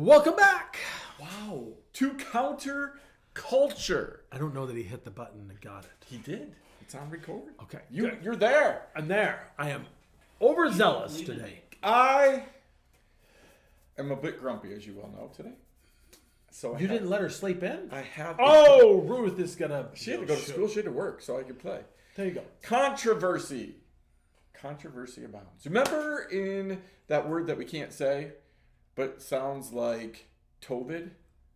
Welcome back. Wow. To counter culture. I don't know that he hit the button and got it. He did. It's on record. Okay. You're there. I'm there. I am overzealous today. I am a bit grumpy, as you well know, today. So You didn't let her sleep in? I have. Oh, Ruth is going to... She had to go to school. She had to work so I could play. There you go. Controversy. Controversy abounds. Remember in that word that we can't say, but sounds like COVID?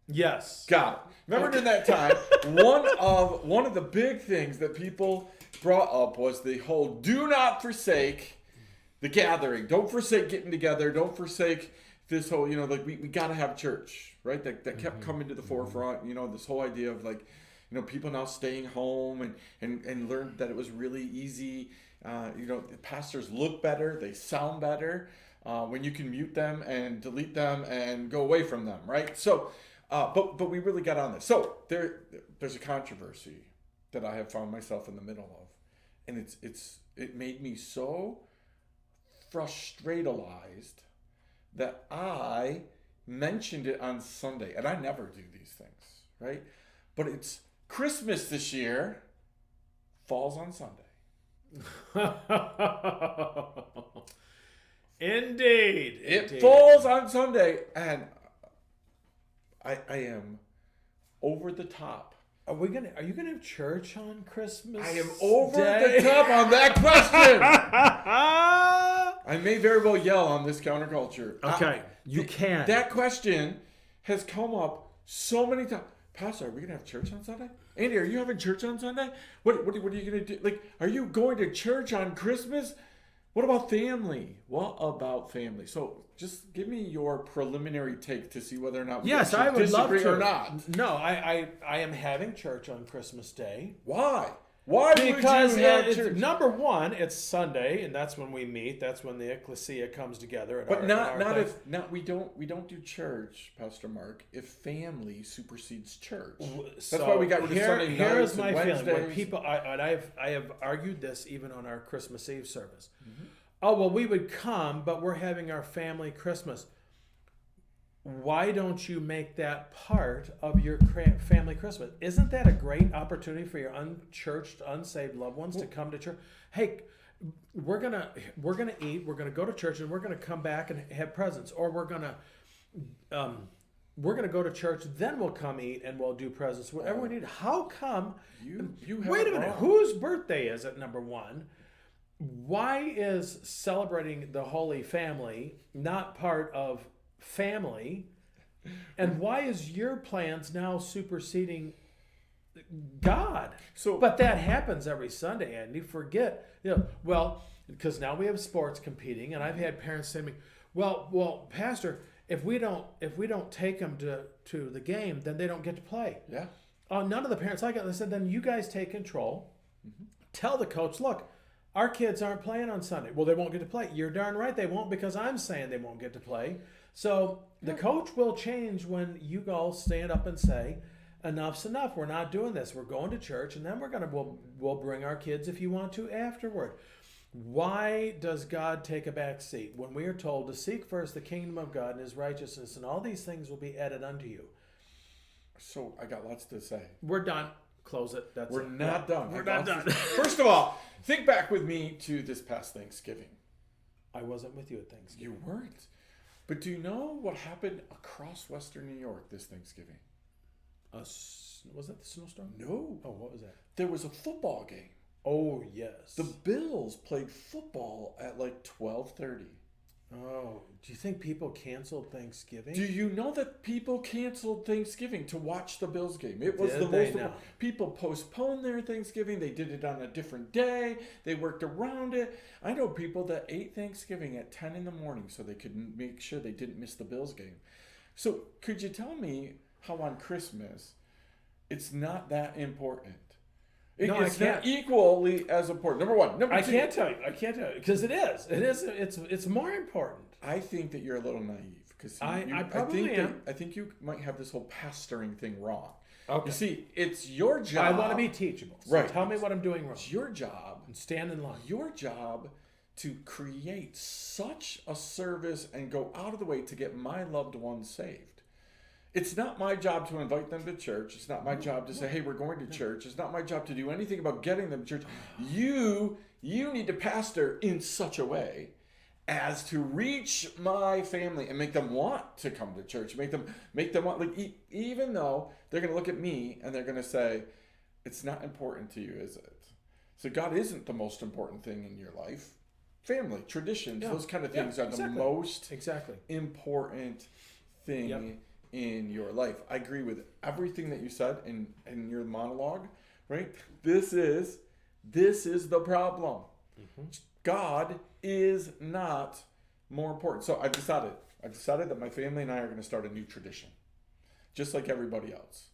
Yes. Got it. Remember in that time, one of the big things that people brought up was the whole do not forsake the gathering. Don't forsake getting together. Don't forsake this whole, like we got to have church, right? That kept coming to the forefront. This whole idea of people now staying home and learned that it was really easy. The pastors look better. They sound better when you can mute them and delete them and go away from them, right? So, but we really got on this. So there's a controversy that I have found myself in the middle of, and it made me so frustratalized that I mentioned it on Sunday, and I never do these things, right? But it's Christmas this year falls on Sunday. Indeed. It falls on Sunday, and I am over the top. Are you gonna have church on Christmas? I am over Day? the top on that question. I may very well yell on this counterculture. Okay, you can. That question has come up so many times. Pastor, are we gonna have church on Sunday? Andy, are you having church on Sunday? What are you gonna do? Are you going to church on Christmas? What about family? What about family? So just give me your preliminary take to see whether or not we yes, I would love to. or not. No, I am having church on Christmas Day. Why? Why because would you have church? Number one, it's Sunday, and that's when we meet. That's when the ecclesia comes together. But we don't do church, Pastor Mark, if family supersedes church. That's why we got rid of Sunday nights. Here is my Wednesdays. feeling. When people, I have argued this even on our Christmas Eve service. Mm-hmm. Oh well, we would come, but we're having our family Christmas. Why don't you make that part of your family Christmas? Isn't that a great opportunity for your unchurched, unsaved loved ones to come to church? Hey, we're gonna eat, we're gonna go to church, and we're gonna come back and have presents, or we're gonna go to church, then we'll come eat and we'll do presents, whatever we need. How come? You wait a minute. Whose birthday is it? Number one. Why is celebrating the Holy Family not part of family, and why is your plans now superseding God? But that happens every Sunday, and you forget, because now we have sports competing, and I've had parents say to me, well, Pastor, if we don't take them to the game, then they don't get to play. Yeah. None of the parents like it. They said, then you guys take control. Mm-hmm. Tell the coach, look, our kids aren't playing on Sunday. Well, they won't get to play. You're darn right they won't, because I'm saying they won't get to play. So the coach will change when you all stand up and say, enough's enough. We're not doing this. We're going to church, and then we'll bring our kids if you want to afterward. Why does God take a back seat when we are told to seek first the kingdom of God and his righteousness, and all these things will be added unto you? So I got lots to say. We're done. Close it. We're not done. We're not done. First of all, think back with me to this past Thanksgiving. I wasn't with you at Thanksgiving. You weren't. But do you know what happened across Western New York this Thanksgiving? Was that the snowstorm? No. Oh, what was that? There was a football game. Oh, yes. The Bills played football at 12:30. Oh, do you think people canceled Thanksgiving? Do you know that people canceled Thanksgiving to watch the Bills game? It was people postponed their Thanksgiving. They did it on a different day. They worked around it. I know people that ate Thanksgiving at 10 in the morning so they could make sure they didn't miss the Bills game. So could you tell me how on Christmas it's not that important? It's not equally as important. Number one. Number two. I can't tell you because it is. It's more important. I think that you're a little naive because I probably am. I think you might have this whole pastoring thing wrong. Okay. You see, it's your job. I want to be teachable. So right. Tell me what I'm doing wrong. It's your job. And stand in line. Your job to create such a service and go out of the way to get my loved ones saved. It's not my job to invite them to church. It's not my job to say, hey, we're going to church. It's not my job to do anything about getting them to church. You need to pastor in such a way as to reach my family and make them want to come to church. Make them want, like, even though they're going to look at me and they're going to say, it's not important to you, is it? So God isn't the most important thing in your life. Family, traditions, those kind of things are the most important thing in your life. I agree with everything that you said in your monologue, right? This is the problem. God is not more important. So I've decided that my family and I are going to start a new tradition, just like everybody else.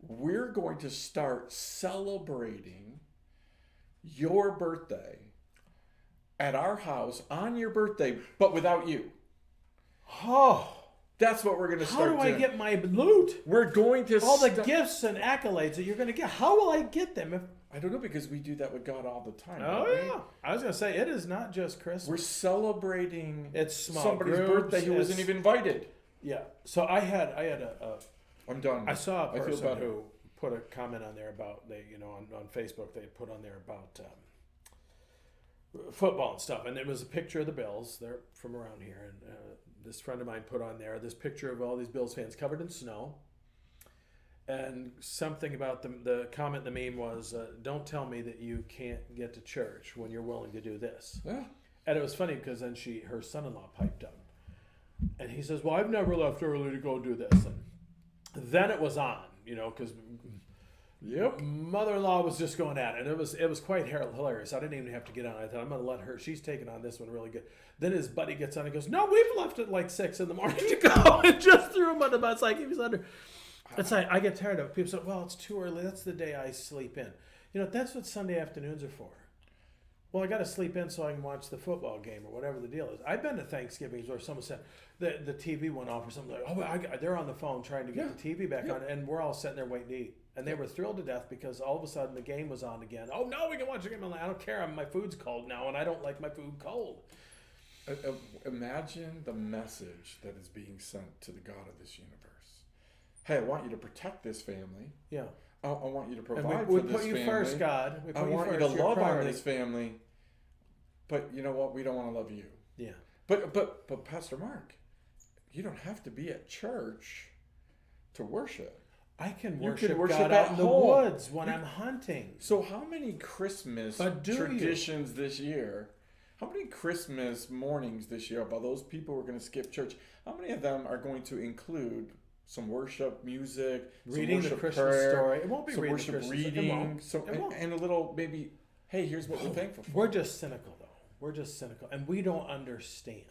We're going to start celebrating your birthday at our house on your birthday, but without you. Oh, that's what we're going to start doing. How do I get my loot? We're going to all the gifts and accolades that you're going to get. How will I get them? I don't know, because we do that with God all the time. Oh, yeah. I was going to say, it is not just Christmas. We're celebrating somebody's birthday who wasn't even invited. Yeah. So I had I'm done. I saw a person who put a comment on there about, on Facebook, they put on there about football and stuff. And it was a picture of the Bills. They're from around here. And this friend of mine put on there this picture of all these Bills fans covered in snow. And something about the comment, the meme was, don't tell me that you can't get to church when you're willing to do this. Yeah. And it was funny because then her son-in-law piped up. And he says, well, I've never left early to go do this. And then it was on, because mother-in-law was just going at it. And it was quite hilarious. I didn't even have to get on. I thought, I'm going to let her. She's taking on this one really good. Then his buddy gets on and goes, no, we've left at like 6 a.m. to go. And just threw him on the bus like he was under. It's like, I get tired of it. People say, well, it's too early. That's the day I sleep in. That's what Sunday afternoons are for. Well, I got to sleep in so I can watch the football game or whatever the deal is. I've been to Thanksgivings where someone said the TV went off or something. Like, they're on the phone trying to get the TV back on, and we're all sitting there waiting to eat. And they were thrilled to death because all of a sudden the game was on again. Oh, no, we can watch the game. I'm like, I don't care. My food's cold now, and I don't like my food cold. Imagine the message that is being sent to the God of this universe. Hey, I want you to protect this family. Yeah. I want you to provide for this family. We put you first, God. I want you to love on this family. But you know what? We don't want to love you. Yeah. But Pastor Mark, you don't have to be at church to worship. I can worship God out in the woods when I'm hunting. So how many Christmas traditions this year? How many Christmas mornings this year about those people who are going to skip church? How many of them are going to include some worship, music, reading some worship the Christmas prayer, story? It won't be some reading worship the reading, and a little maybe. Hey, here's what we're thankful for. We're just cynical, though. We're just cynical, and we don't understand.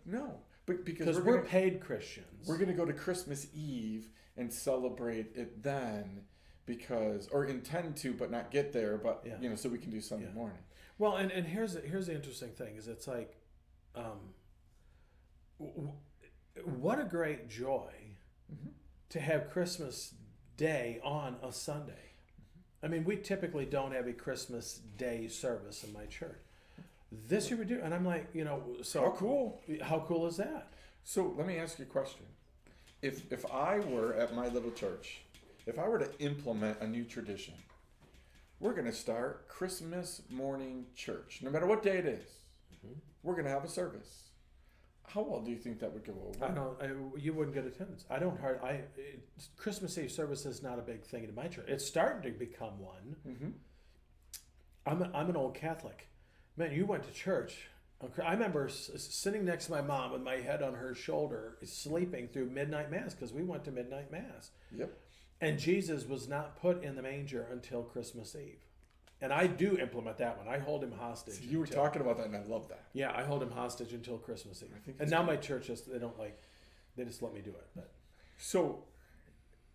No, but because we're paid Christians. We're going to go to Christmas Eve and celebrate it then, or intend to, but not get there. But so we can do Sunday morning. Well, and here's the interesting thing is it's like, what a great joy to have Christmas Day on a Sunday. I mean, we typically don't have a Christmas Day service in my church. This year we do, and I'm like, so how cool? How cool is that? So let me ask you a question. If I were at my little church, if I were to implement a new tradition, we're going to start Christmas morning church, no matter what day it is. We're going to have a service. How well do you think that would go over? You wouldn't get attendance. Christmas Eve service is not a big thing in my church. It's starting to become one. I'm an old Catholic. Man, you went to church. I remember sitting next to my mom with my head on her shoulder, sleeping through midnight mass because we went to midnight mass. Yep. And Jesus was not put in the manger until Christmas Eve. And I do implement that one. I hold him hostage. So you were talking about that, and I love that. Yeah, I hold him hostage until Christmas Eve. And now my church they just let me do it. But. So,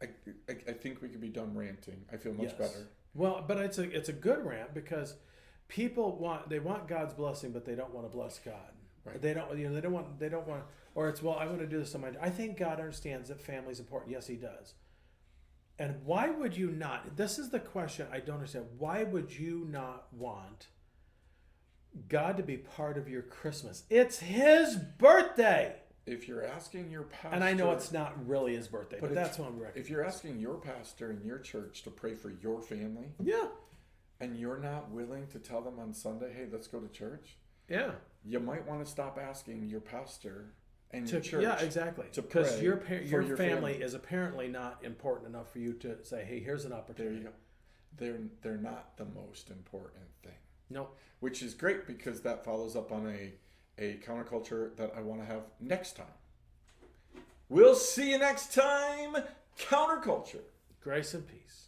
I think we could be done ranting. I feel much better. Well, but it's a good rant because people want God's blessing, but they don't want to bless God. Right. They don't want, or it's, I want to do this on my. I think God understands that family is important. Yes, He does. And why would you not? This is the question I don't understand. Why would you not want God to be part of your Christmas? It's His birthday. if you're asking your pastor, And I know it's not really his birthday, but that's what I'm recognizing. If you're asking your pastor in your church to pray for your family, Yeah. and you're not willing to tell them on Sunday, hey, let's go to church, Yeah. you might want to stop asking your pastor and your church. Yeah, exactly. To Because pray your for your family is apparently not important enough for you to say, hey, here's an There opportunity. you go. They're not the most important thing. No. Which is great because that follows up on a counterculture that I want to have next time. We'll see you next time, Counterculture. Grace and peace.